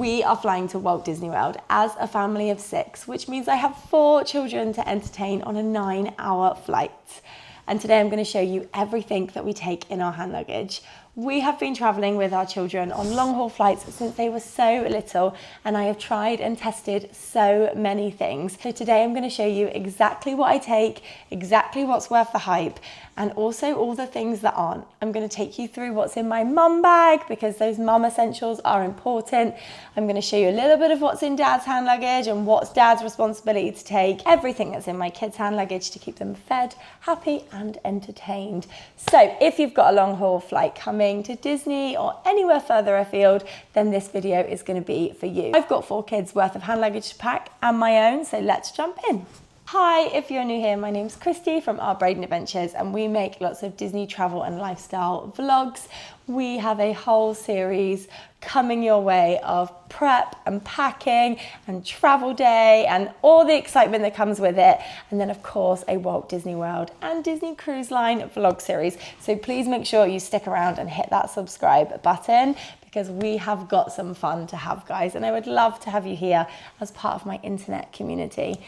We are flying to Walt Disney World as a family of 6, which means I have 4 children to entertain on a 9-hour flight. And today I'm going to show you everything that we take in our hand luggage. We have been traveling with our children on long haul flights since they were so little, and I have tried and tested so many things. So today I'm going to show you exactly what I take, exactly what's worth the hype, and also all the things that aren't. I'm going to take you through what's in my mum bag because those mum essentials are important. I'm going to show you a little bit of what's in dad's hand luggage and what's dad's responsibility to take, everything that's in my kids' hand luggage to keep them fed, happy and entertained. So if you've got a long haul flight coming to Disney or anywhere further afield, then this video is going to be for you. I've got 4 kids worth of hand luggage to pack and my own, so let's jump in. Hi, if you're new here, my name's Christy from Our Braden Adventures, and we make lots of Disney travel and lifestyle vlogs. We have a whole series coming your way of prep and packing and travel day and all the excitement that comes with it. And then of course a Walt Disney World and Disney Cruise Line vlog series. So please make sure you stick around and hit that subscribe button because we have got some fun to have, guys. And I would love to have you here as part of my internet community.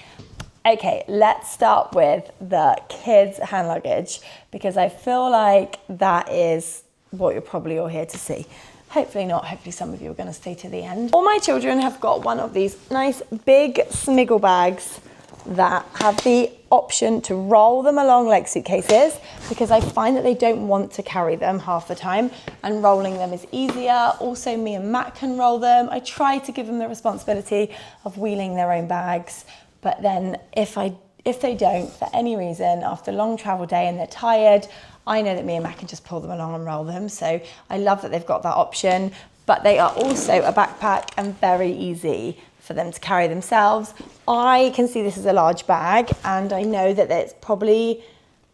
Okay, let's start with the kids' hand luggage because I feel like that is what you're probably all here to see. Hopefully not, hopefully some of you are going to stay to the end. All my children have got one of these nice big smiggle bags that have the option to roll them along like suitcases because I find that they don't want to carry them half the time and rolling them is easier. Also, me and Matt can roll them. I try to give them the responsibility of wheeling their own bags. But then if they don't, for any reason, after a long travel day and they're tired, I know that me and Matt can just pull them along and roll them. So I love that they've got that option, but they are also a backpack and very easy for them to carry themselves. I can see this is a large bag and I know that it's probably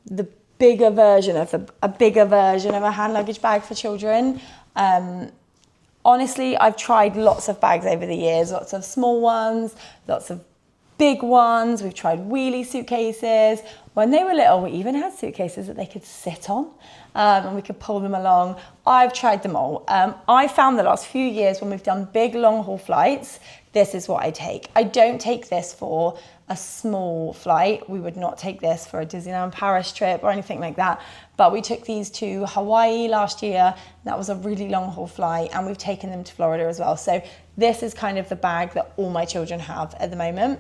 the bigger version of a hand luggage bag for children. Honestly, I've tried lots of bags over the years, lots of small ones, lots of big ones. We've tried wheelie suitcases. When they were little, we even had suitcases that they could sit on and we could pull them along. I've tried them all. I found the last few years when we've done big long haul flights, this is what I take. I don't take this for a small flight. We would not take this for a Disneyland Paris trip or anything like that. But we took these to Hawaii last year. That was a really long haul flight and we've taken them to Florida as well. So this is kind of the bag that all my children have at the moment.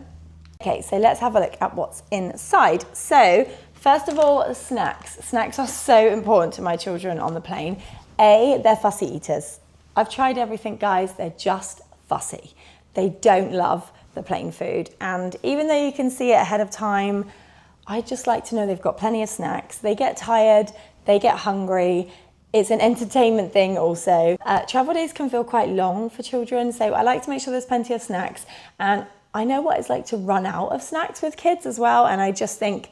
Okay, so let's have a look at what's inside. So first of all, snacks. Snacks are so important to my children on the plane. They're fussy eaters. I've tried everything, guys. They're just fussy. They don't love the plane food. And even though you can see it ahead of time, I just like to know they've got plenty of snacks. They get tired, they get hungry. It's an entertainment thing also. Travel days can feel quite long for children, so I like to make sure there's plenty of snacks. And I know what it's like to run out of snacks with kids as well, and I just think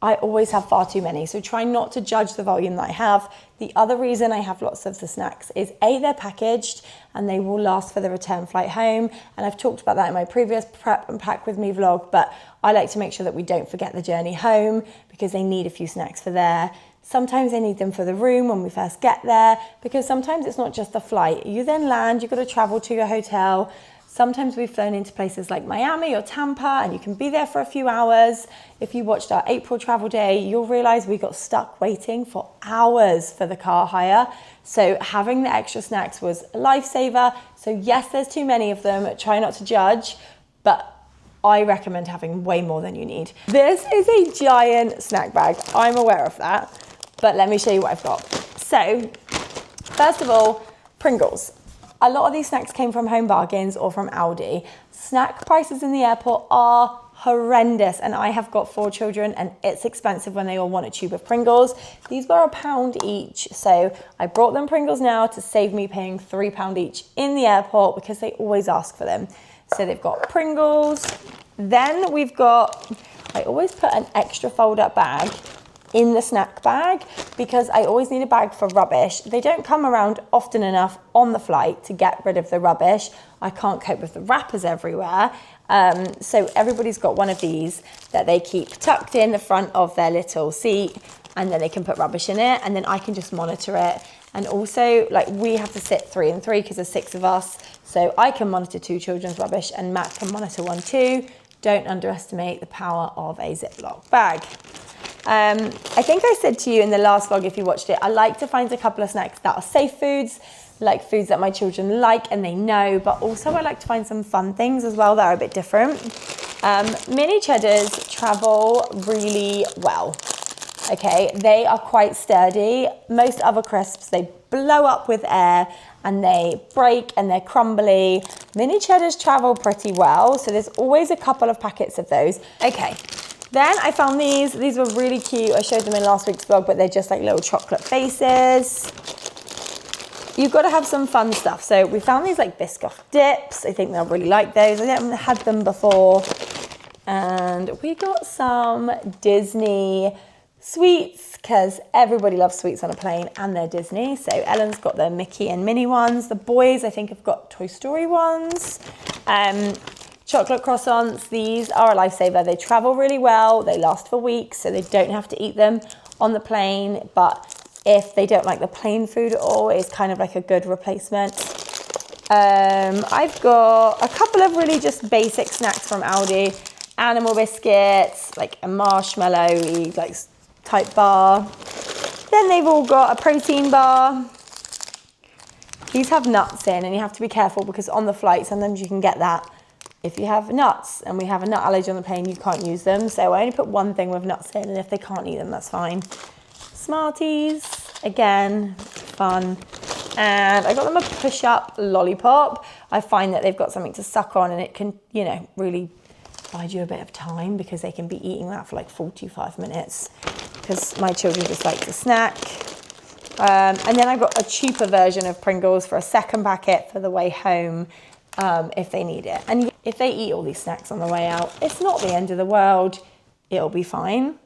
I always have far too many, so try not to judge the volume that I have. The other reason I have lots of the snacks is they're packaged and they will last for the return flight home, and I've talked about that in my previous prep and pack with me vlog, but I like to make sure that we don't forget the journey home because they need a few snacks for there. Sometimes they need them for the room when we first get there because sometimes it's not just the flight. You then land, you've got to travel to your hotel. Sometimes we've flown into places like Miami or Tampa and you can be there for a few hours. If you watched our April travel day, you'll realize we got stuck waiting for hours for the car hire. So having the extra snacks was a lifesaver. So yes, there's too many of them. Try not to judge, but I recommend having way more than you need. This is a giant snack bag. I'm aware of that, but let me show you what I've got. So first of all, Pringles. A lot of these snacks came from Home Bargains or from Aldi. Snack prices in the airport are horrendous and I have got 4 children and it's expensive when they all want a tube of Pringles. These were £1 each, so I brought them Pringles now to save me paying £3 each in the airport because they always ask for them. So they've got Pringles. Then we've got, I always put an extra fold-up bag in the snack bag because I always need a bag for rubbish. They don't come around often enough on the flight to get rid of the rubbish. I can't cope with the wrappers everywhere. So everybody's got one of these that they keep tucked in the front of their little seat. and then they can put rubbish in it, and then I can just monitor it. And also, like, we have to sit 3 and 3 because there's 6 of us, so I can monitor 2 children's rubbish and Matt can monitor 1 too. Don't underestimate the power of a Ziploc bag. I think I said to you in the last vlog, if you watched it, I like to find a couple of snacks that are safe foods, like foods that my children like and they know, but also I like to find some fun things as well that are a bit different. Mini cheddars travel really well. Okay, they are quite sturdy. Most other crisps, they blow up with air and they break and they're crumbly. Mini cheddars travel pretty well, so there's always a couple of packets of those. Okay, then I found these. These were really cute. I showed them in last week's vlog, but they're just like little chocolate faces. You've got to have some fun stuff. So we found these like Biscoff dips. I think they'll really like those. I haven't had them before. And we got some Disney sweets because everybody loves sweets on a plane and they're Disney. So Ellen's got the Mickey and Minnie ones. The boys, I think, have got Toy Story ones. Chocolate croissants, these are a lifesaver. They travel really well. They last for weeks, so they don't have to eat them on the plane. But if they don't like the plain food at all, it's kind of like a good replacement. I've got a couple of really just basic snacks from Aldi. Animal biscuits, like a marshmallow like type bar. Then they've all got a protein bar. These have nuts in, and you have to be careful because on the flight sometimes you can get that. If you have nuts, and we have a nut allergy on the plane, you can't use them. So I only put 1 thing with nuts in, and if they can't eat them, that's fine. Smarties, again, fun. And I got them a push-up lollipop. I find that they've got something to suck on, and it can, you know, really bide you a bit of time because they can be eating that for like 45 minutes because my children just like to snack. And then I've got a cheaper version of Pringles for a second packet for the way home if they need it. And if they eat all these snacks on the way out, it's not the end of the world. It'll be fine.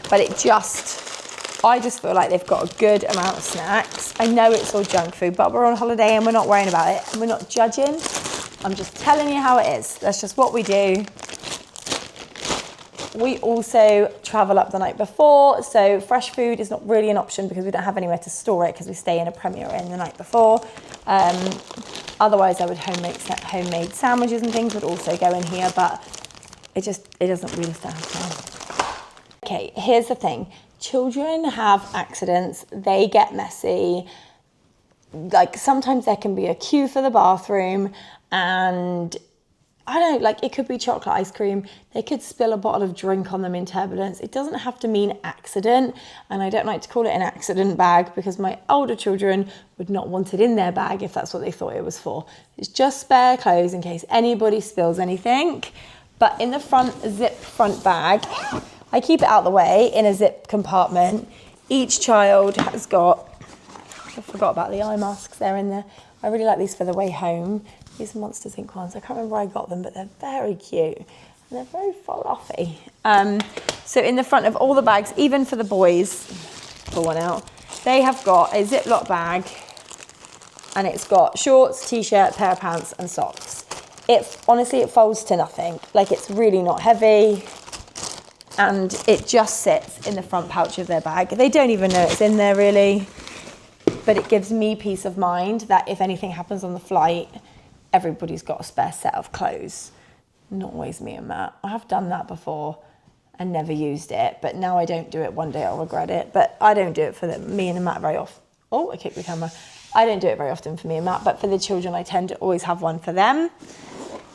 But I just feel like they've got a good amount of snacks. I know it's all junk food, but we're on holiday and we're not worrying about it and we're not judging. I'm just telling you how it is. That's just what we do. We also travel up the night before, so fresh food is not really an option because we don't have anywhere to store it because we stay in a Premier Inn the night before. Otherwise, I would homemade sandwiches and things would also go in here, but it doesn't really stand time. Okay, here's the thing. Children have accidents. They get messy. Like sometimes there can be a queue for the bathroom. And I don't know, like it could be chocolate ice cream. They could spill a bottle of drink on them in turbulence. It doesn't have to mean accident. And I don't like to call it an accident bag because my older children would not want it in their bag if that's what they thought it was for. It's just spare clothes in case anybody spills anything. But in the zip front bag, I keep it out the way in a zip compartment. Each child has got, I forgot about the eye masks, they're in there. I really like these for the way home. These Monsters Inc. ones. I can't remember where I got them, but they're very cute. And they're very fluffy. So in the front of all the bags, even for the boys, pull one out, they have got a Ziploc bag and it's got shorts, t-shirt, pair of pants and socks. Honestly, it folds to nothing. Like it's really not heavy and it just sits in the front pouch of their bag. They don't even know it's in there really, but it gives me peace of mind that if anything happens on the flight, everybody's got a spare set of clothes. Not always me and Matt. I have done that before and never used it, but now I don't do it. One day I'll regret it, but I don't do it for me and Matt very often. Oh, I kicked the camera. I don't do it very often for me and Matt, but for the children, I tend to always have one for them.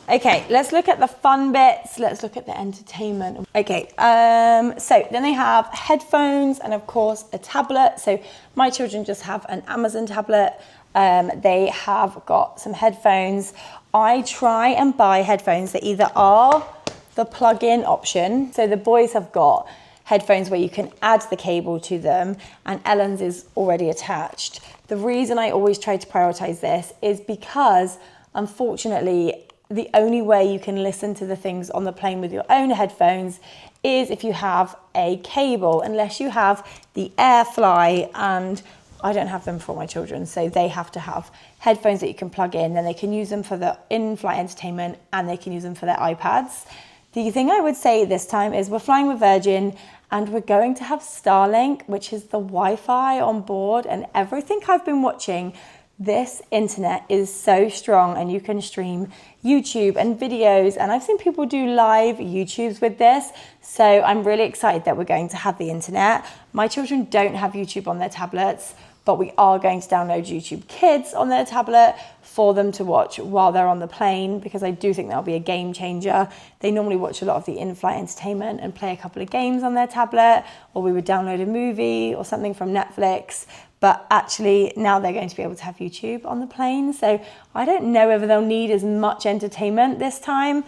Okay, let's look at the fun bits. Let's look at the entertainment. Okay, so then they have headphones and of course a tablet. So my children just have an Amazon tablet. They have got some headphones. I try and buy headphones that either are the plug-in option. So the boys have got headphones where you can add the cable to them and Ellen's is already attached. The reason I always try to prioritize this is because unfortunately the only way you can listen to the things on the plane with your own headphones is if you have a cable, unless you have the AirFly, and I don't have them for my children, so they have to have headphones that you can plug in, then they can use them for the in-flight entertainment and they can use them for their iPads. The thing I would say this time is we're flying with Virgin and we're going to have Starlink, which is the Wi-Fi on board, and everything I've been watching, this internet is so strong and you can stream YouTube and videos, and I've seen people do live YouTubes with this, so I'm really excited that we're going to have the internet. My children don't have YouTube on their tablets, but we are going to download YouTube Kids on their tablet for them to watch while they're on the plane, because I do think that'll be a game changer. They normally watch a lot of the in-flight entertainment and play a couple of games on their tablet, or we would download a movie or something from Netflix. But actually now they're going to be able to have YouTube on the plane. So I don't know whether they'll need as much entertainment this time,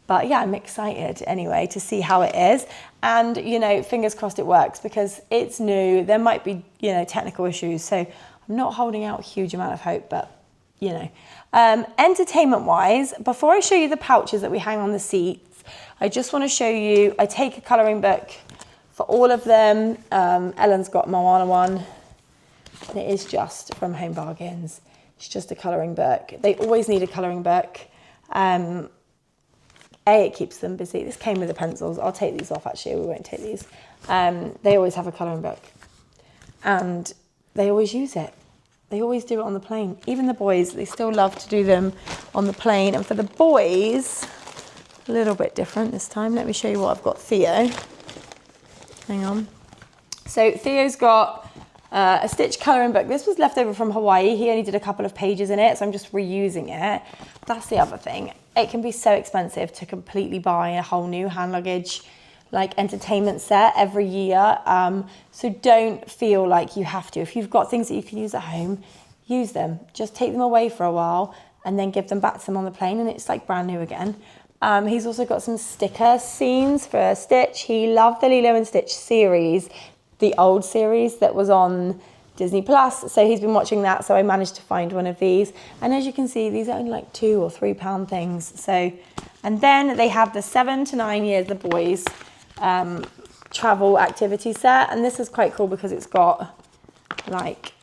but yeah, I'm excited anyway to see how it is. And, you know, fingers crossed it works, because it's new. There might be, you know, technical issues. So I'm not holding out a huge amount of hope, but you know. Entertainment wise, before I show you the pouches that we hang on the seats, I just want to show you, I take a colouring book for all of them. Ellen's got Moana one, and it is just from Home Bargains. It's just a colouring book. They always need a colouring book. It keeps them busy. This came with the pencils. I'll take these off actually, we won't take these. They always have a colouring book and they always use it. They always do it on the plane. Even the boys, they still love to do them on the plane. And for the boys, a little bit different this time. Let me show you what I've got Theo. Hang on. So Theo's got a Stitch colouring book. This was left over from Hawaii. He only did a couple of pages in it, so I'm just reusing it. That's the other thing. It can be so expensive to completely buy a whole new hand luggage like entertainment set every year. So don't feel like you have to. If you've got things that you can use at home, use them. Just take them away for a while and then give them back to them on the plane, and it's like brand new again. He's also got some sticker scenes for Stitch. He loved the Lilo and Stitch series, the old series that was on Disney Plus. So he's been watching that. So I managed to find one of these. And as you can see, these are only like £2 or £3 things. So, and then they have the 7 to 9 years, the boys, travel activity set. And this is quite cool because it's got like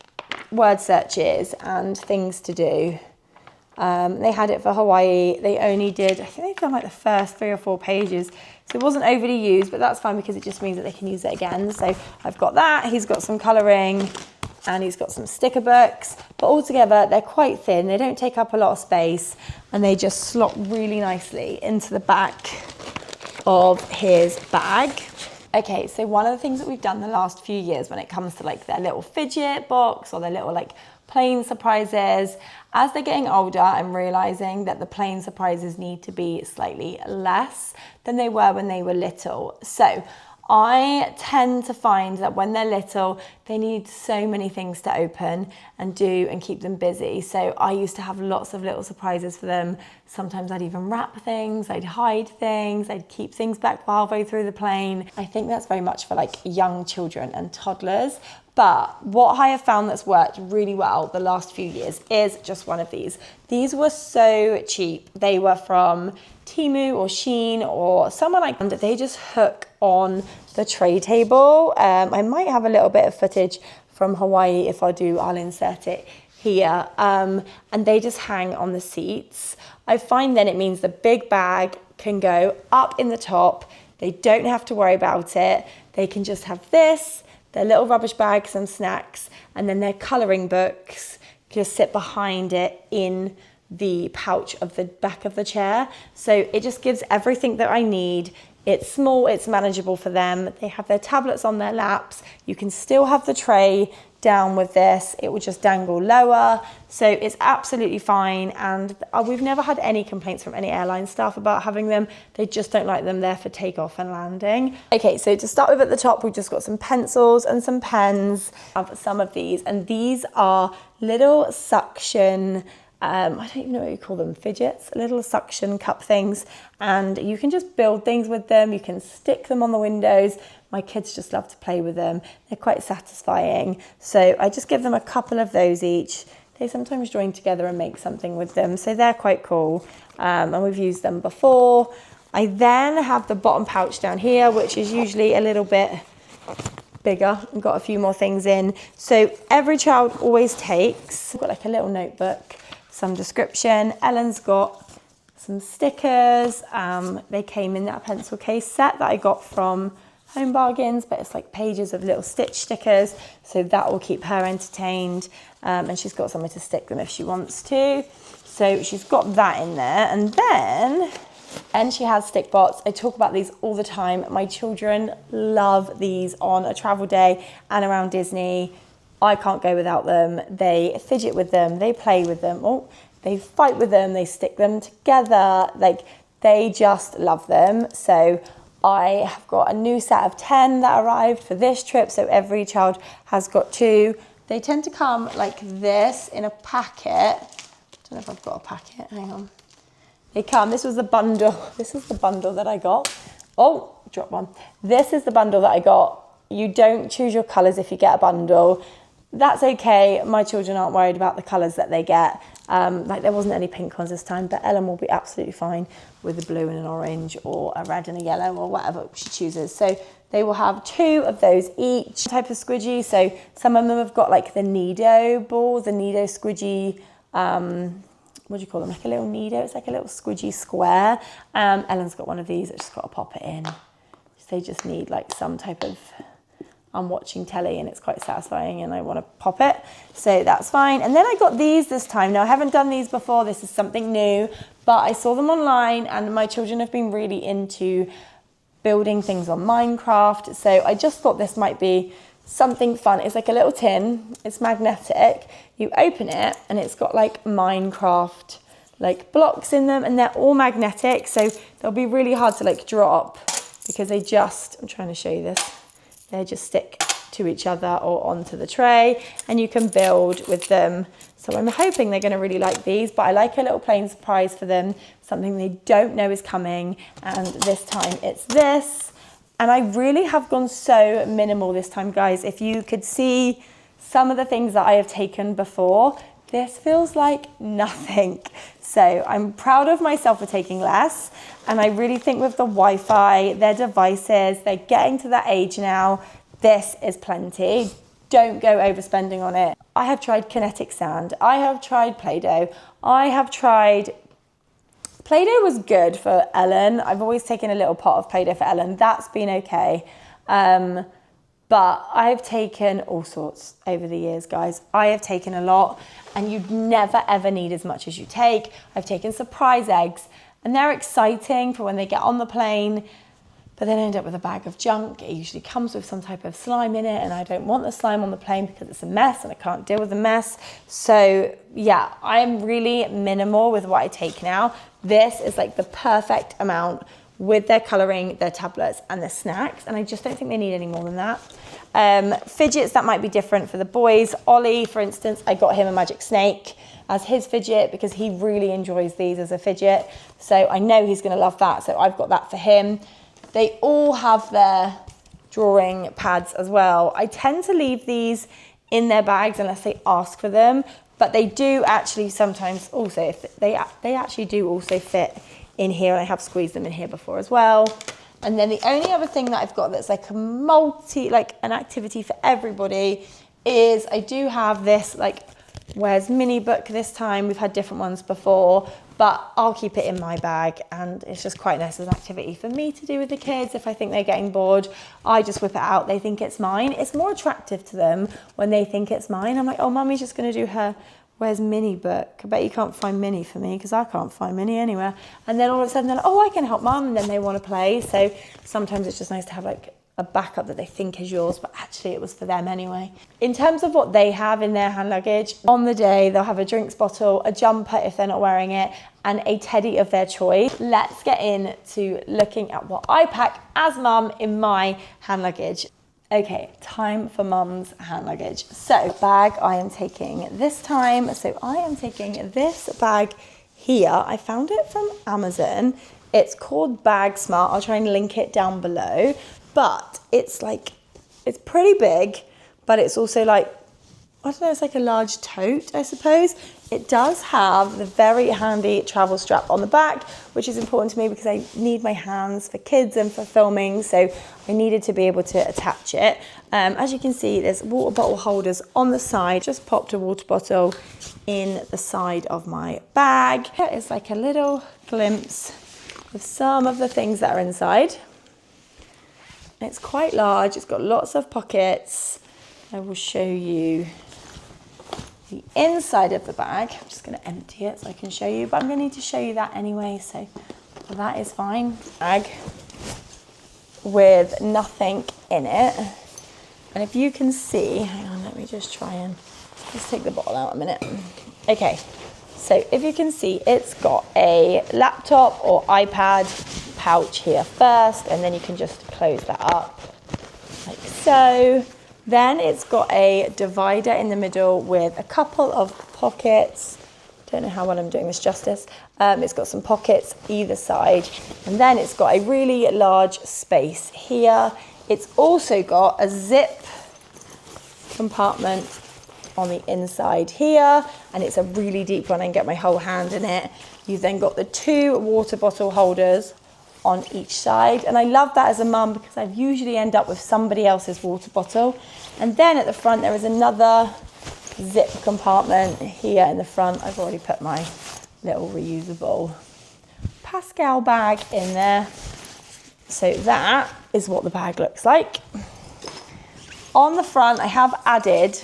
word searches and things to do. They had it for Hawaii. They only did, I think they've done like the first 3 or 4 pages. So it wasn't overly used, but that's fine because it just means that they can use it again. So I've got that. He's got some colouring and he's got some sticker books. But altogether, they're quite thin. They don't take up a lot of space and they just slot really nicely into the back of his bag. Okay, so one of the things that we've done the last few years when it comes to like their little fidget box or their little like plane surprises, as they're getting older, I'm realizing that the plane surprises need to be slightly less than they were when they were little. So I tend to find that when they're little, they need so many things to open and do and keep them busy. So I used to have lots of little surprises for them. Sometimes I'd even wrap things, I'd hide things, I'd keep things back halfway through the plane. I think that's very much for like young children and toddlers. But what I have found that's worked really well the last few years is just one of these. These were so cheap. They were from Temu or Shein or someone like that. They just hook on the tray table. I might have a little bit of footage from Hawaii. If I do, I'll insert it here. And they just hang on the seats. I find then it means the big bag can go up in the top. They don't have to worry about it. They can just have this, their little rubbish bag, some snacks, and then their colouring books just sit behind it in the pouch of the back of the chair. So it just gives everything that I need. It's small, it's manageable for them. They have their tablets on their laps. You can still have the tray down with this. It will just dangle lower. So it's absolutely fine. And we've never had any complaints from any airline staff about having them. They just don't like them there for takeoff and landing. Okay, so to start with at the top, we've just got some pencils and some pens. I have some of these, and these are little suction, I don't even know what you call them, fidgets, little suction cup things. And you can just build things with them. You can stick them on the windows. My kids just love to play with them. They're quite satisfying. So I just give them a couple of those each. They sometimes join together and make something with them. So they're quite cool. And we've used them before. I then have the bottom pouch down here, which is usually a little bit bigger and got a few more things in. So every child always takes, I've got like a little notebook, some description. Ellen's got some stickers. They came in that pencil case set that I got from Home Bargains, but it's like pages of little stitch stickers, so that will keep her entertained, and she's got somewhere to stick them if she wants to. So she's got that in there, and she has stick bots. I talk about these all the time. My children love these on a travel day and around Disney. I can't go without them. They fidget with them, they play with them, they fight with them, they stick them together, like they just love them. So I have got a new set of 10 that arrived for this trip, so every child has got 2. They tend to come like this in a packet. I don't know if I've got a packet, hang on. They come, this was the bundle, this is the bundle that I got. Oh, drop one. This is the bundle that I got. You don't choose your colours if you get a bundle. That's okay, my children aren't worried about the colours that they get. Like there wasn't any pink ones this time, but Ellen will be absolutely fine with a blue and an orange or a red and a yellow or whatever she chooses. So they will have 2 of those each type of squidgy. So some of them have got like the Nido ball, the Nido squidgy, what do you call them? Like a little Nido, it's like a little squidgy square. Ellen's got one of these, I've just got to pop it in. They just need like some type of, I'm watching telly and it's quite satisfying and I want to pop it, so that's fine. And then I got these this time. Now I haven't done these before, this is something new, but I saw them online and my children have been really into building things on Minecraft, so I just thought this might be something fun. It's like a little tin, it's magnetic, you open it and it's got like Minecraft like blocks in them and they're all magnetic, so they'll be really hard to like drop because they just, I'm trying to show you this, they just stick to each other or onto the tray and you can build with them. So I'm hoping they're going to really like these, but I like a little plain surprise for them, something they don't know is coming, and this time it's this. And I really have gone so minimal this time, guys. If you could see some of the things that I have taken before, this feels like nothing. So I'm proud of myself for taking less. And I really think with the Wi-Fi, their devices, they're getting to that age now. This is plenty. Don't go overspending on it. I have tried kinetic sand. I have tried Play-Doh. I have tried, Play-Doh was good for Ellen. I've always taken a little pot of Play-Doh for Ellen. That's been okay. But I've taken all sorts over the years, guys. I have taken a lot and you'd never ever need as much as you take. I've taken surprise eggs and they're exciting for when they get on the plane, but then end up with a bag of junk. It usually comes with some type of slime in it and I don't want the slime on the plane because it's a mess and I can't deal with the mess. So yeah, I'm really minimal with what I take now. This is like the perfect amount with their colouring, their tablets and their snacks, and I just don't think they need any more than that. Fidgets, that might be different for the boys. Ollie, for instance, I got him a magic snake as his fidget because he really enjoys these as a fidget. So I know he's going to love that, so I've got that for him. They all have their drawing pads as well. I tend to leave these in their bags unless they ask for them, but they do actually sometimes also, if they actually do also fit in here, and I have squeezed them in here before as well. And then the only other thing that I've got that's like a an activity for everybody is I do have this like Where's Mini book this time. We've had different ones before, but I'll keep it in my bag and it's just quite nice as an activity for me to do with the kids. If I think they're getting bored, I just whip it out. They think it's mine. It's more attractive to them when they think it's mine. I'm like, oh, Mummy's just going to do her Where's Minnie book. I bet you can't find Minnie for me because I can't find Minnie anywhere. And then all of a sudden they're like, oh, I can help Mum. And then they want to play. So sometimes it's just nice to have like a backup that they think is yours, but actually it was for them anyway. In terms of what they have in their hand luggage, on the day they'll have a drinks bottle, a jumper if they're not wearing it, and a teddy of their choice. Let's get into looking at what I pack as mum in my hand luggage. Okay, time for mum's hand luggage. So bag I am taking this time. So I am taking this bag here. I found it from Amazon. It's called Bag Smart. I'll try and link it down below. But it's pretty big, but it's also like, I don't know, it's like a large tote, I suppose. It does have the very handy travel strap on the back, which is important to me because I need my hands for kids and for filming, so I needed to be able to attach it. As you can see, there's water bottle holders on the side. Just popped a water bottle in the side of my bag. Here is like a little glimpse of some of the things that are inside. It's quite large, it's got lots of pockets. I will show you the inside of the bag. I'm just going to empty it so I can show you, but I'm going to need to show you that anyway, so that is fine. Bag with nothing in it. And if you can see, hang on, let me just try and let's take the bottle out a minute. Okay, so if you can see, it's got a laptop or iPad pouch here first, and then you can just close that up like so. Then it's got a divider in the middle with a couple of pockets. Don't know how well I'm doing this justice. It's got some pockets either side, and then it's got a really large space here. It's also got a zip compartment on the inside here, and it's a really deep one. I can get my whole hand in it. You've then got the 2 water bottle holders on each side, and I love that as a mum because I usually end up with somebody else's water bottle. And then at the front there is another zip compartment here in the front. I've already put my little reusable Pascal bag in there. So that is what the bag looks like. On the front I have added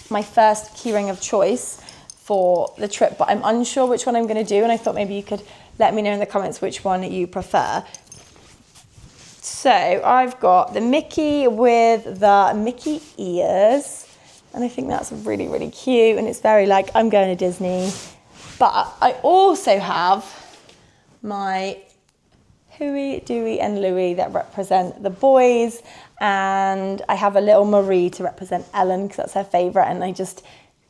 my first keyring of choice for the trip, but I'm unsure which one I'm going to do, and I thought maybe you could let me know in the comments which one you prefer. So I've got the Mickey with the Mickey ears, and I think that's really, really cute, and it's very like, I'm going to Disney. But I also have my Huey, Dewey and Louie that represent the boys, and I have a little Marie to represent Ellen because that's her favourite, and I just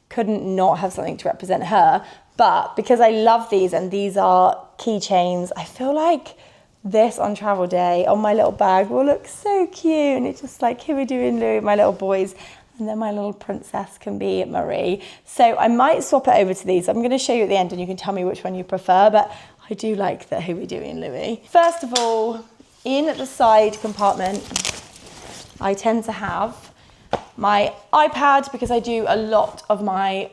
couldn't not have something to represent her. But because I love these, and these are keychains, I feel like this on travel day on my little bag will look so cute, and it's just like Huey, Dewey and Louie, my little boys, and then my little princess can be Marie. So I might swap it over to these. I'm going to show you at the end and you can tell me which one you prefer, but I do like the Huey, Dewey and Louie. First of all, in the side compartment, I tend to have my iPad because I do a lot of my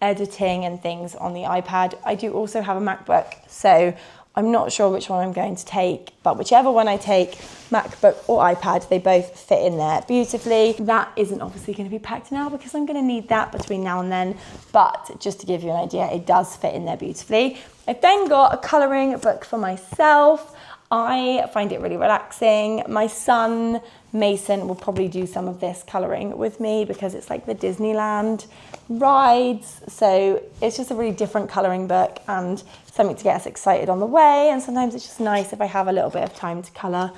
editing and things on the iPad. I do also have a MacBook, so I'm not sure which one I'm going to take, but whichever one I take, MacBook or iPad, they both fit in there beautifully. That isn't obviously going to be packed now because I'm going to need that between now and then, but just to give you an idea, it does fit in there beautifully. I've then got a colouring book for myself. I find it really relaxing. My son, Mason, will probably do some of this colouring with me because it's like the Disneyland rides. So it's just a really different colouring book and something to get us excited on the way. And sometimes it's just nice if I have a little bit of time to colour.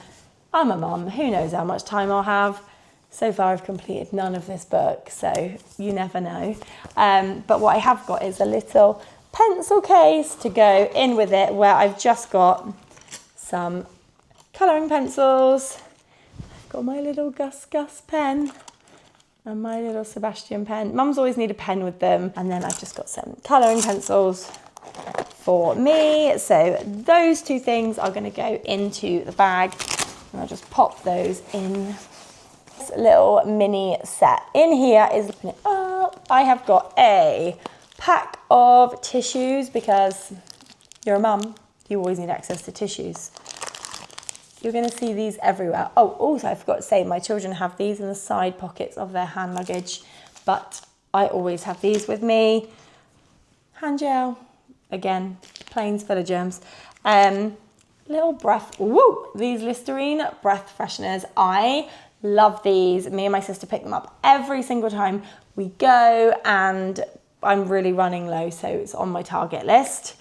I'm a mum, who knows how much time I'll have. So far I've completed none of this book, so you never know. But what I have got is a little pencil case to go in with it where I've just got some colouring pencils. I've got my little Gus pen and my little Sebastian pen. Mums always need a pen with them. And then I've just got some colouring pencils for me. So those 2 things are going to go into the bag, and I'll just pop those in this little mini set. In here is, I have got a pack of tissues because you're a mum, you always need access to tissues. You're going to see these everywhere. Oh, also I forgot to say, my children have these in the side pockets of their hand luggage, but I always have these with me. Hand gel, again, planes full of germs. Little breath, these Listerine breath fresheners. I love these. Me and my sister pick them up every single time we go, and I'm really running low, so it's on my target list.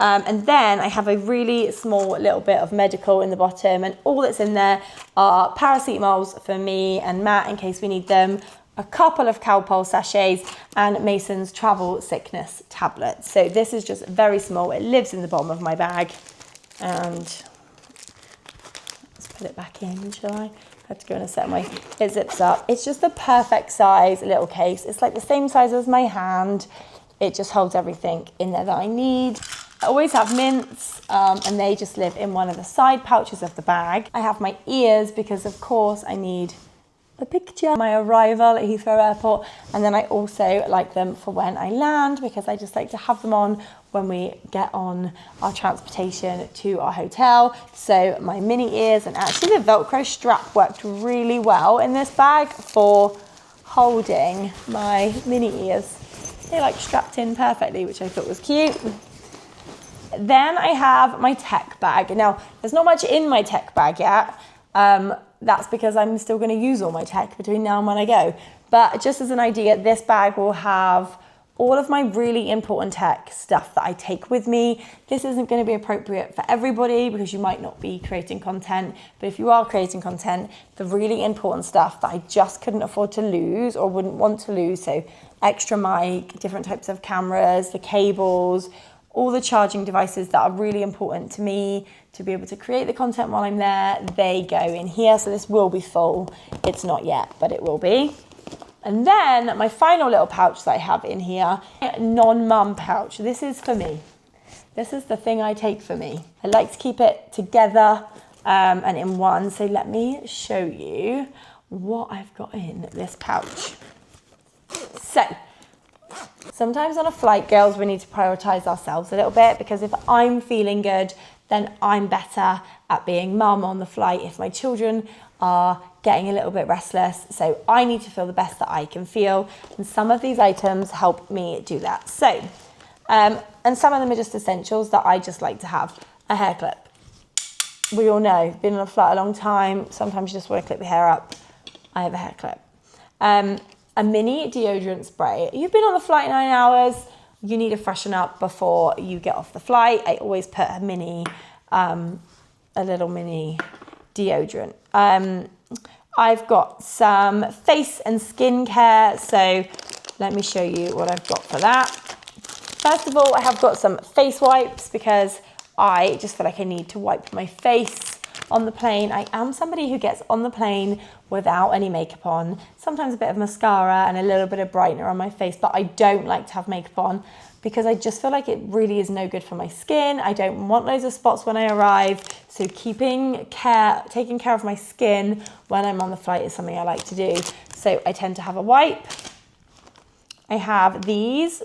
And then I have a really small little bit of medical in the bottom, and all that's in there are paracetamols for me and Matt in case we need them, a couple of Calpol sachets, and Mason's travel sickness tablets. So this is just very small. It lives in the bottom of my bag, and let's put it back in, shall I? I have to go in a set my, it zips up. It's just the perfect size little case. It's like the same size as my hand. It just holds everything in there that I need. I always have mints, and they just live in one of the side pouches of the bag. I have my ears because of course I need a picture. My arrival at Heathrow Airport, and then I also like them for when I land, because I just like to have them on when we get on our transportation to our hotel. So my mini ears, and actually the Velcro strap worked really well in this bag for holding my mini ears. They like strapped in perfectly, which I thought was cute. Then I have my tech bag. Now, there's not much in my tech bag yet. That's because I'm still going to use all my tech between now and when I go. But just as an idea, this bag will have all of my really important tech stuff that I take with me. This isn't going to be appropriate for everybody because you might not be creating content. But if you are creating content, the really important stuff that I just couldn't afford to lose or wouldn't want to lose, so extra mic, different types of cameras, the cables, all the charging devices that are really important to me to be able to create the content while I'm there, they go in here. So this will be full. It's not yet, but it will be. And then my final little pouch that I have in here, non-mum pouch. This is for me. This is the thing I take for me. I like to keep it together and in one. So let me show you what I've got in this pouch. So sometimes on a flight, girls, we need to prioritize ourselves a little bit, because if I'm feeling good, then I'm better at being mum on the flight if my children are getting a little bit restless. So I need to feel the best that I can feel. And some of these items help me do that. So, and some of them are just essentials that I just like to have. A hair clip. We all know, been on a flight a long time. Sometimes you just want to clip your hair up. I have a hair clip. A mini deodorant spray. You've been on the flight 9 hours. You need to freshen up before you get off the flight. I always put a little mini deodorant. I've got some face and skin care. So let me show you what I've got for that. First of all, I have got some face wipes because I just feel like I need to wipe my face on the plane. I am somebody who gets on the plane without any makeup on, sometimes a bit of mascara and a little bit of brightener on my face, but I don't like to have makeup on because I just feel like it really is no good for my skin. I don't want loads of spots when I arrive, so taking care of my skin when I'm on the flight is something I like to do. So I tend to have a wipe. I have these.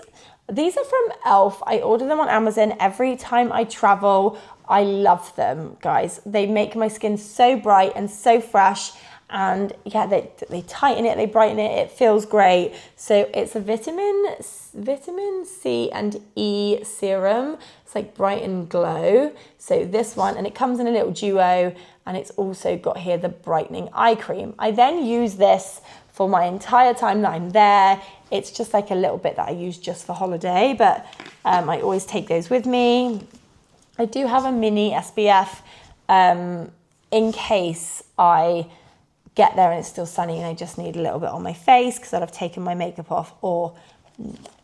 These are from Elf. I order them on Amazon every time I travel. I love them, guys. They make my skin so bright and so fresh. And yeah, they tighten it, they brighten it, it feels great. So it's a vitamin C and E serum. It's like Bright and Glow. So this one, and it comes in a little duo, and it's also got here the brightening eye cream. I then use this for my entire time that I'm there. It's just like a little bit that I use just for holiday, but I always take those with me. I do have a mini SPF in case I get there and it's still sunny and I just need a little bit on my face because I've taken my makeup off or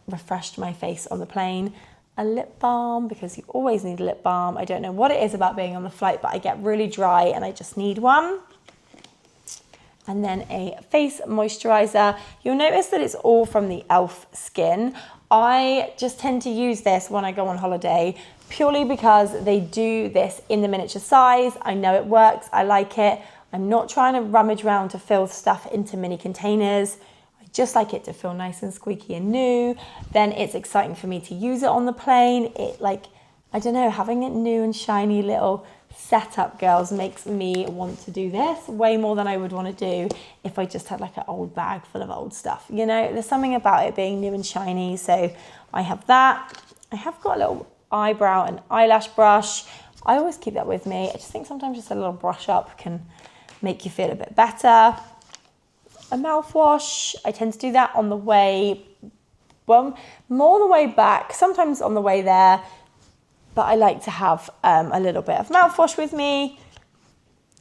refreshed my face on the plane. A lip balm, because you always need a lip balm. I don't know what it is about being on the flight, but I get really dry and I just need one. And then a face moisturizer. You'll notice that it's all from the Elf Skin. I just tend to use this when I go on holiday purely because they do this in the miniature size. I know it works, I like it. I'm not trying to rummage around to fill stuff into mini containers. I just like it to feel nice and squeaky and new. Then it's exciting for me to use it on the plane. I don't know, having it new and shiny little setup, girls, makes me want to do this way more than I would want to do if I just had like an old bag full of old stuff. You know, there's something about it being new and shiny. So I have that. I have got a little eyebrow and eyelash brush. I always keep that with me. I just think sometimes just a little brush up can make you feel a bit better. A mouthwash. I tend to do that on the way, well, more on the way back, sometimes on the way there, but I like to have a little bit of mouthwash with me.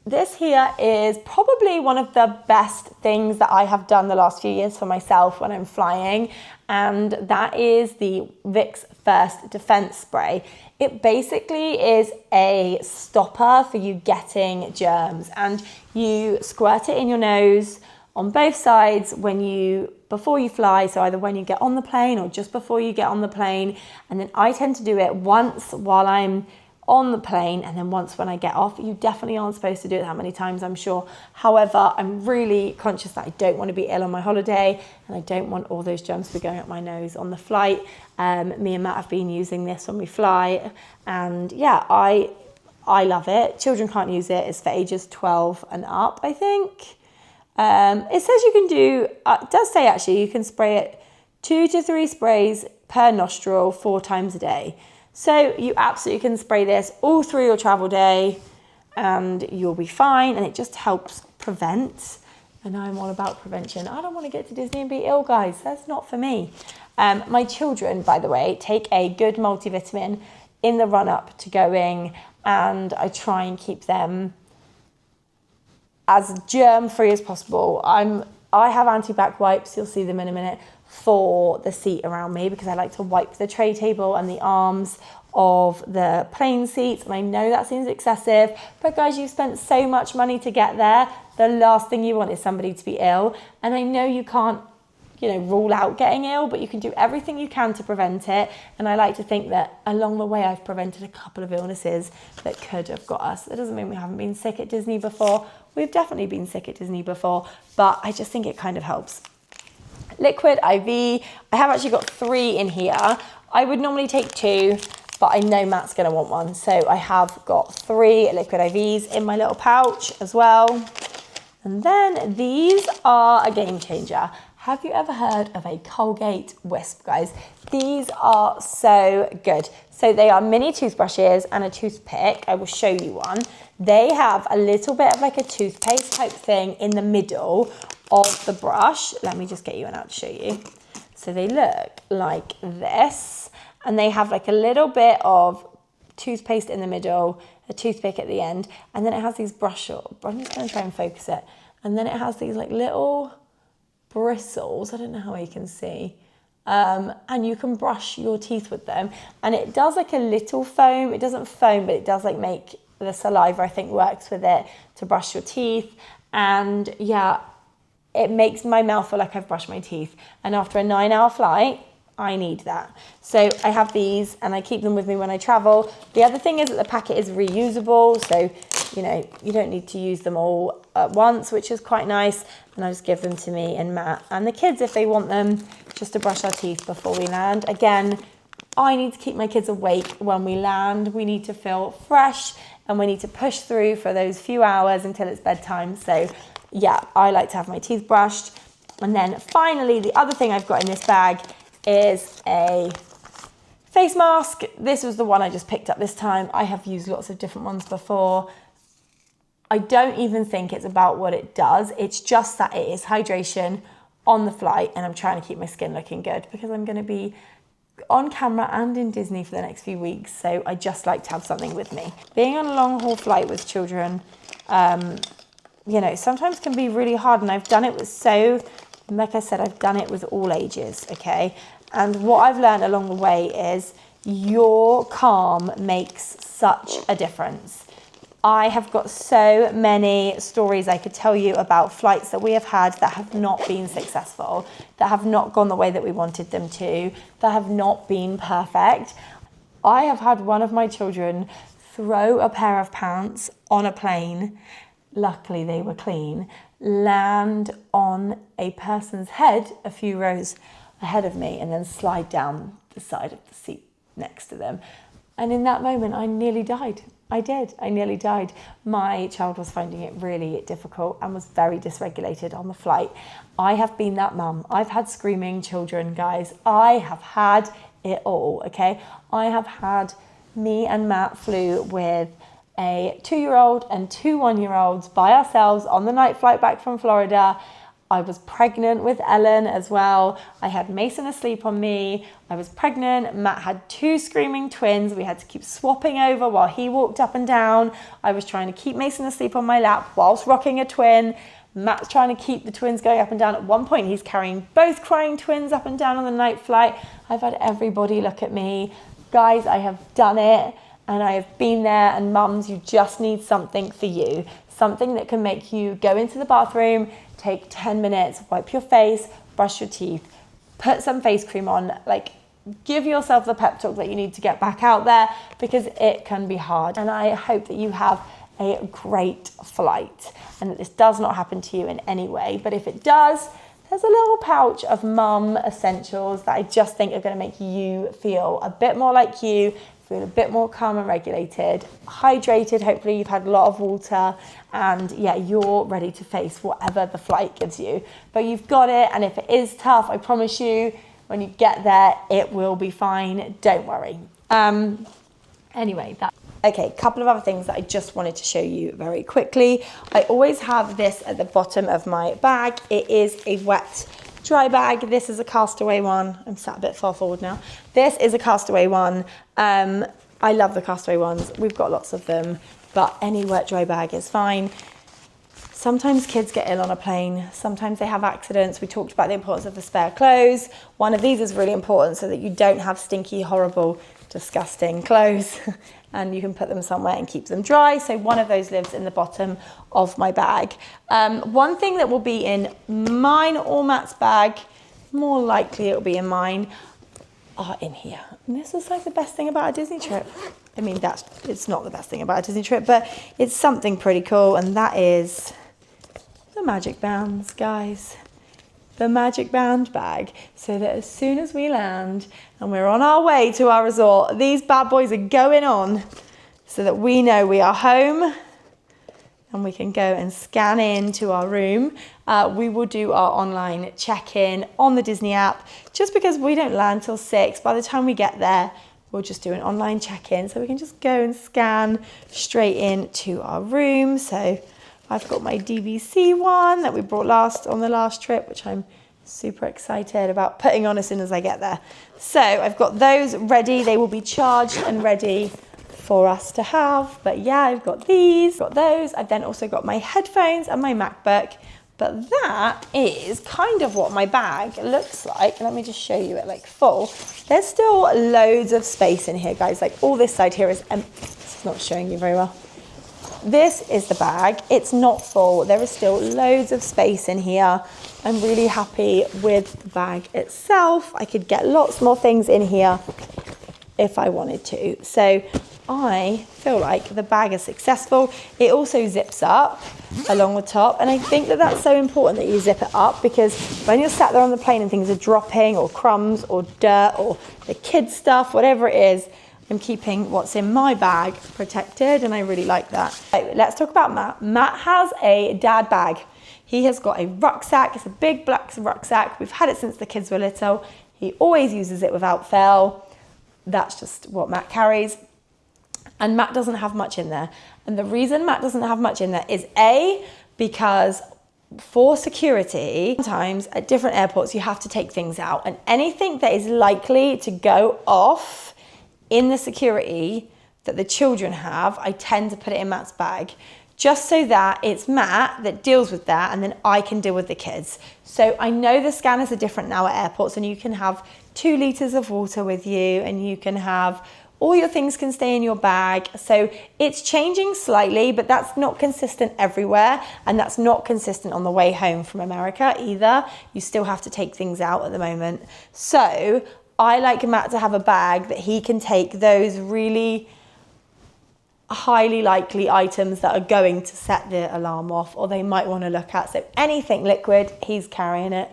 This here is probably one of the best things that I have done the last few years for myself when I'm flying, and that is the Vicks First Defense Spray. It basically is a stopper for you getting germs, and you squirt it in your nose on both sides before you fly, so either when you get on the plane or just before you get on the plane. And then I tend to do it once while I'm on the plane, and then once when I get off. You definitely aren't supposed to do it that many times, I'm sure. However, I'm really conscious that I don't want to be ill on my holiday, and I don't want all those germs to be going up my nose on the flight. Me and Matt have been using this when we fly, and yeah, I love it. Children can't use it. It's for ages 12 and up, I think. It says you can do, it does say actually you can spray it 2 to 3 sprays per nostril 4 times a day. So you absolutely can spray this all through your travel day and you'll be fine, and it just helps prevent. And I'm all about prevention. I don't want to get to Disney and be ill, guys. That's not for me. My children, by the way, take a good multivitamin in the run-up to going, and I try and keep them as germ-free as possible. I have anti-bac wipes, you'll see them in a minute, for the seat around me, because I like to wipe the tray table and the arms of the plane seats, and I know that seems excessive, but guys, you've spent so much money to get there. The last thing you want is somebody to be ill, and I know you can't, rule out getting ill, but you can do everything you can to prevent it. And I like to think that along the way I've prevented a couple of illnesses that could have got us. That doesn't mean we haven't been sick at Disney before. We've definitely been sick at Disney before, but I just think it kind of helps. Liquid IV, I have actually got 3 in here. I would normally take 2, but I know Matt's going to want one. So I have got 3 liquid IVs in my little pouch as well. And then these are a game changer. Have you ever heard of a Colgate Wisp, guys? These are so good. So they are mini toothbrushes and a toothpick. I will show you one. They have a little bit of like a toothpaste type thing in the middle of the brush. Let me just get you one out to show you. So they look like this, and they have like a little bit of toothpaste in the middle, a toothpick at the end, and then it has these I'm just going to try and focus it. And then it has these like little bristles. I don't know how you can see. And you can brush your teeth with them. And it does like a little foam. It doesn't foam, but it does like make the saliva, I think, works with it to brush your teeth. And yeah, it makes my mouth feel like I've brushed my teeth. And after a 9-hour flight, I need that. So I have these and I keep them with me when I travel. The other thing is that the packet is reusable. So, you don't need to use them all at once, which is quite nice. And I just give them to me and Matt and the kids if they want them, just to brush our teeth before we land. Again, I need to keep my kids awake when we land. We need to feel fresh and we need to push through for those few hours until it's bedtime. So yeah, I like to have my teeth brushed. And then finally, the other thing I've got in this bag is a face mask. This was the one I just picked up this time. I have used lots of different ones before. I don't even think it's about what it does. It's just that it is hydration on the flight, and I'm trying to keep my skin looking good because I'm going to be on camera and in Disney for the next few weeks. So I just like to have something with me. Being on a long haul flight with children, sometimes can be really hard, and I've done it with like I said, I've done it with all ages, okay? And what I've learned along the way is your calm makes such a difference. I have got so many stories I could tell you about flights that we have had that have not been successful, that have not gone the way that we wanted them to, that have not been perfect. I have had one of my children throw a pair of pants on a plane, luckily they were clean, land on a person's head a few rows ahead of me, and then slide down the side of the seat next to them. And in that moment, I nearly died. I nearly died. My child was finding it really difficult and was very dysregulated on the flight. I have been that mum. I've had screaming children, guys. I have had it all, okay? I have had, me and Matt flew with a 2-year-old and 2 1-year-olds by ourselves on the night flight back from Florida. I was pregnant with Ellen as well. I had Mason asleep on me. I was pregnant. Matt had 2 screaming twins. We had to keep swapping over while he walked up and down. I was trying to keep Mason asleep on my lap whilst rocking a twin. Matt's trying to keep the twins going up and down. At one point, he's carrying both crying twins up and down on the night flight. I've had everybody look at me. Guys, I have done it. And I have been there, and mums, you just need something for you. Something that can make you go into the bathroom, take 10 minutes, wipe your face, brush your teeth, put some face cream on. Like, give yourself the pep talk that you need to get back out there, because it can be hard. And I hope that you have a great flight and that this does not happen to you in any way. But if it does, there's a little pouch of mum essentials that I just think are going to make you feel a bit more like you, feel a bit more calm and regulated, hydrated. Hopefully you've had a lot of water, and yeah, you're ready to face whatever the flight gives you. But you've got it, and if it is tough, I promise you, when you get there, it will be fine. Don't worry. Anyway, okay, a couple of other things that I just wanted to show you very quickly. I always have this at the bottom of my bag. It is a wet dry bag. This is a Castaway one. I'm sat a bit far forward now. This is a Castaway one. I love the Castaway ones. We've got lots of them, but any wet dry bag is fine. Sometimes kids get ill on a plane. Sometimes they have accidents. We talked about the importance of the spare clothes. One of these is really important so that you don't have stinky, horrible, disgusting clothes and you can put them somewhere and keep them dry. So one of those lives in the bottom of my bag. One thing that will be in mine or Matt's bag, more likely it will be in mine, are in here. And this is like the best thing about a Disney trip. I mean, it's not the best thing about a Disney trip, but it's something pretty cool, and that is the magic bands, guys. The magic band bag, so that as soon as we land and we're on our way to our resort, these bad boys are going on so that we know we are home and we can go and scan in to our room. We will do our online check-in on the Disney app, just because we don't land till 6. By the time we get there, we'll just do an online check-in, so we can just go and scan straight in to our room. So I've got my DVC one that we brought on the last trip, which I'm super excited about putting on as soon as I get there. So I've got those ready. They will be charged and ready for us to have. But yeah, I've got these, got those. I've then also got my headphones and my MacBook. But that is kind of what my bag looks like. Let me just show you it like full. There's still loads of space in here, guys. Like all this side here is empty. It's not showing you very well. This is the bag. It's not full. There is still loads of space in here. I'm really happy with the bag itself. I could get lots more things in here if I wanted to. So I feel like the bag is successful. It also zips up along the top, and I think that that's so important that you zip it up, because when you're sat there on the plane and things are dropping, or crumbs or dirt or the kids stuff, whatever it is, I'm keeping what's in my bag protected, and I really like that. Right, let's talk about Matt. Matt has a dad bag. He has got a rucksack. It's a big black rucksack. We've had it since the kids were little. He always uses it without fail. That's just what Matt carries. And Matt doesn't have much in there. And the reason Matt doesn't have much in there is because for security, sometimes at different airports, you have to take things out. And anything that is likely to go off in the security that the children have, I tend to put it in Matt's bag, just so that it's Matt that deals with that, and then I can deal with the kids. So I know the scanners are different now at airports, and you can have 2 litres of water with you, and you can have all your things can stay in your bag. So it's changing slightly, but that's not consistent everywhere, and that's not consistent on the way home from America either. You still have to take things out at the moment. So I like Matt to have a bag that he can take those really highly likely items that are going to set the alarm off, or they might want to look at. So anything liquid, he's carrying it.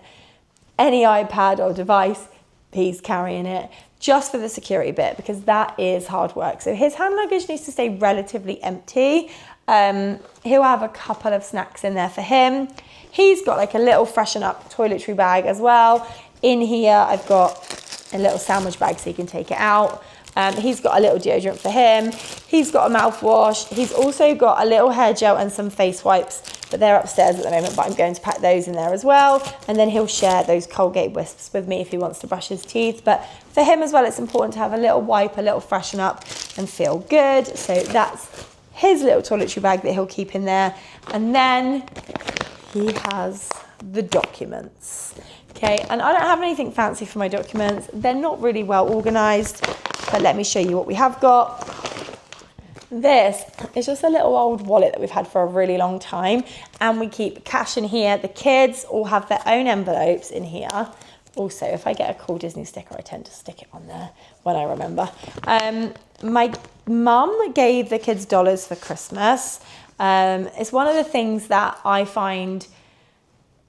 Any iPad or device, he's carrying it, just for the security bit, because that is hard work. So his hand luggage needs to stay relatively empty. He'll have a couple of snacks in there for him. He's got like a little freshen up toiletry bag as well. In here, I've got a little sandwich bag so he can take it out. He's got a little deodorant for him. He's got a mouthwash. He's also got a little hair gel and some face wipes, but they're upstairs at the moment, but I'm going to pack those in there as well. And then he'll share those Colgate wisps with me if he wants to brush his teeth. But for him as well, it's important to have a little wipe, a little freshen up and feel good. So that's his little toiletry bag that he'll keep in there. And then he has the documents. Okay, and I don't have anything fancy for my documents. They're not really well organized, but let me show you what we have got. This is just a little old wallet that we've had for a really long time, and we keep cash in here. The kids all have their own envelopes in here Also, if I get a cool Disney sticker, I tend to stick it on there when I remember. My mum gave the kids dollars for Christmas. It's one of the things that I find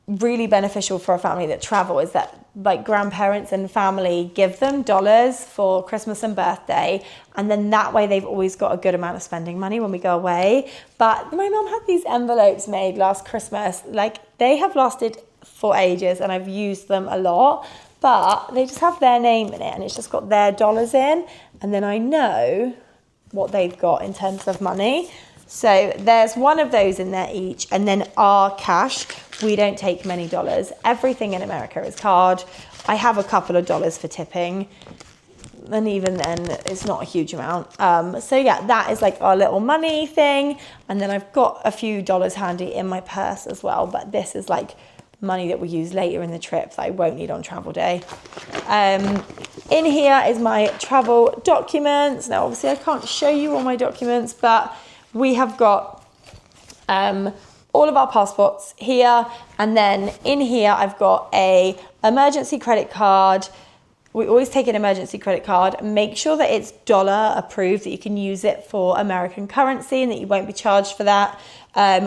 really beneficial for a family that travel, is that like grandparents and family give them dollars for Christmas and birthday, and then that way they've always got a good amount of spending money when we go away. But my mum had these envelopes made last Christmas, like they have lasted for ages and I've used them a lot, but they just have their name in it and it's just got their dollars in, and then I know what they've got in terms of money. So there's one of those in there each, and then our cash, we don't take many dollars. Everything in America is card. I have a couple of dollars for tipping, and even then it's not a huge amount. So yeah, that is like our little money thing. And then I've got a few dollars handy in my purse as well, but this is like money that we use later in the trip that I won't need on travel day. In here is my travel documents. Now obviously I can't show you all my documents, but we have got all of our passports here, and then in here I've got a emergency credit card. We always take an emergency credit card. Make sure that it's dollar approved, that you can use it for American currency and that you won't be charged for that.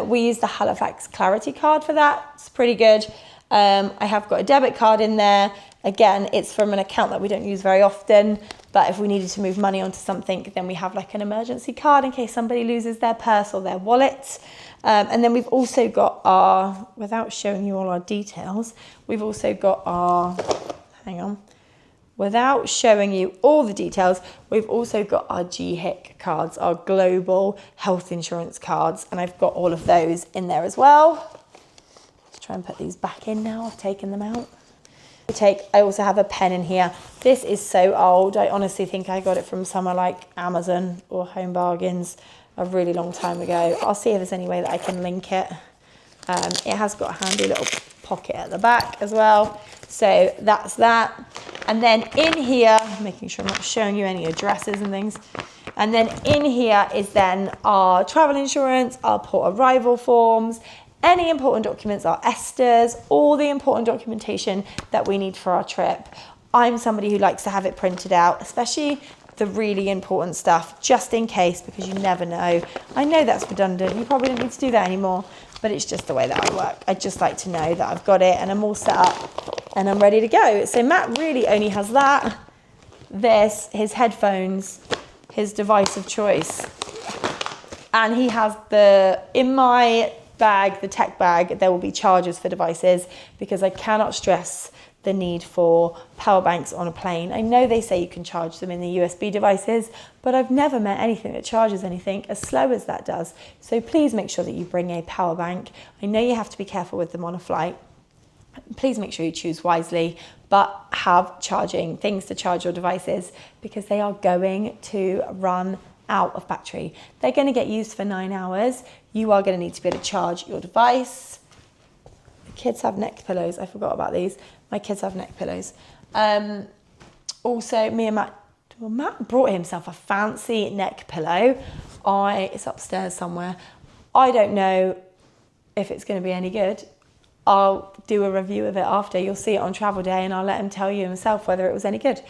We use the Halifax Clarity card for that. It's pretty good. I have got a debit card in there. Again, it's from an account that we don't use very often, but if we needed to move money onto something, then we have like an emergency card in case somebody loses their purse or their wallet. And then we've also got our, without showing you all our details, we've also got our, without showing you all the details, we've also got our GHIC cards, our global health insurance cards, and I've got all of those in there as well. Let's try and put these back in now, I've taken them out. I also have a pen in here. This is so old. I honestly think I got it from somewhere like Amazon or Home Bargains a really long time ago. I'll see if there's any way that I can link it. It has got a handy little pocket at the back as well. So that's that. And then in here, making sure I'm not showing you any addresses and things. And then in here is then our travel insurance, our port arrival forms, any important documents, our ESTAs, all the important documentation that we need for our trip. I'm somebody who likes to have it printed out, especially the really important stuff, just in case, because you never know. I know that's redundant. You probably don't need to do that anymore, but it's just the way that I work. I just like to know that I've got it and I'm all set up and I'm ready to go. So Matt really only has that, this, his headphones, his device of choice. And he has in my bag, the tech bag, there will be chargers for devices, because I cannot stress the need for power banks on a plane. I know they say you can charge them in the USB devices, but I've never met anything that charges anything as slow as that does. So please make sure that you bring a power bank. I know you have to be careful with them on a flight. Please make sure you choose wisely, but have charging things to charge your devices, because they are going to run out of battery. They're going to get used for 9 hours. You are going to need to be able to charge your device. The kids have neck pillows. I forgot about these. My kids have neck pillows. Also, me and Matt brought himself a fancy neck pillow. It's upstairs somewhere. I don't know if it's going to be any good. I'll do a review of it after. You'll see it on travel day and I'll let him tell you himself whether it was any good.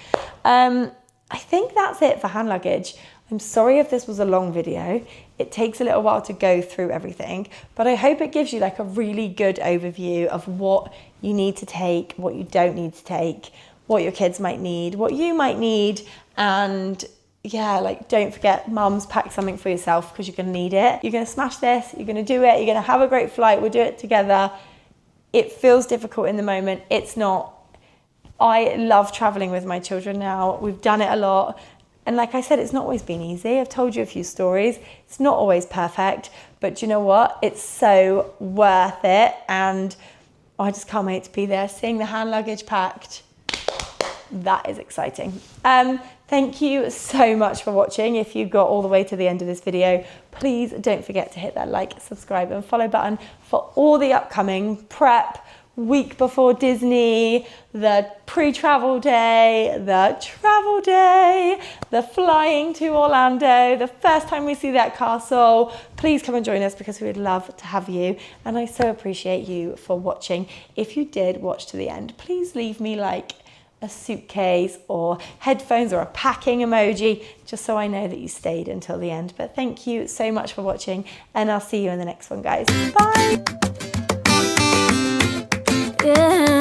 I think that's it for hand luggage. I'm sorry if this was a long video. It takes a little while to go through everything, but I hope it gives you like a really good overview of what you need to take, what you don't need to take, what your kids might need, what you might need, and yeah, like don't forget, mums, pack something for yourself because you're going to need it. You're going to smash this, you're going to do it, you're going to have a great flight, we'll do it together. It feels difficult in the moment. It's not. I love traveling with my children now. We've done it a lot. And like I said, it's not always been easy. I've told you a few stories. It's not always perfect, but you know what? It's so worth it. And I just can't wait to be there, seeing the hand luggage packed. That is exciting. Thank you so much for watching. If you got all the way to the end of this video, please don't forget to hit that like, subscribe and follow button for all the upcoming prep, week before Disney, the pre-travel day, the travel day, the flying to Orlando, the first time we see that castle. Please come and join us because we would love to have you. And I so appreciate you for watching. If you did watch to the end, please leave me like a suitcase or headphones or a packing emoji, just so I know that you stayed until the end. But thank you so much for watching, and I'll see you in the next one, guys. Bye. Yeah.